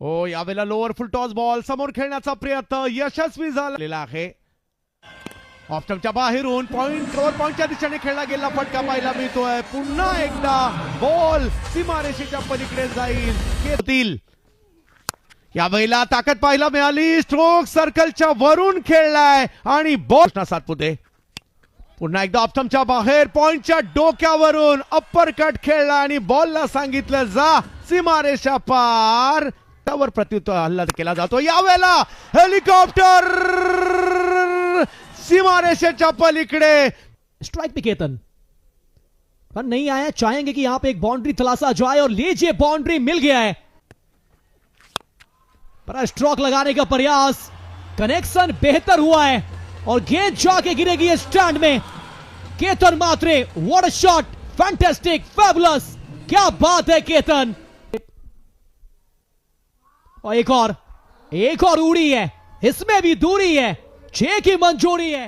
हो, यावेळेला lower full toss ball समोर खेळण्याचा प्रयत्न यशस्वी झालेला आहे. ऑफ स्टंपच्या बाहेरून पॉइंट कव्हर पॉइंटच्या दिशेने खेळला गेला फटका पाहायला मिळतोय. पुन्हा एकदा बॉल सीमारेषेच्या पलीकडे जाईल. यावेळेला ताकद पाहायला मिळाली. स्ट्रोक सर्कलच्या वरून खेळलाय आणि बॉल सातपुते पुन्हा एकदा ऑफ स्टंपच्या बाहेर पॉइंटच्या डोक्यावरून अप्पर कट खेळला आणि बॉलला सांगितलं जा सीमारेषा पार. त्यावर प्रत्युत्तर हल्ला केला जातो. यावेळेला हेलिकॉप्टर सीमारेषेच्या पलीकडे. स्ट्राइक पे केतन पर नहीं आया. चाहेंगे कि यहां पे एक बाउंड्री तलाशा जाए और लीजिए बाउंड्री मिल गया है. पर स्ट्रोक लगाने का प्रयास, कनेक्शन बेहतर हुआ है और गेंद जाके गिरेगी स्टैंड में. Ketan Mhatre, what a shot, fantastic, fabulous, क्या बात है केतन. और एक और उड़ी है, इसमें भी दूरी है, 6 की मंजूरी है.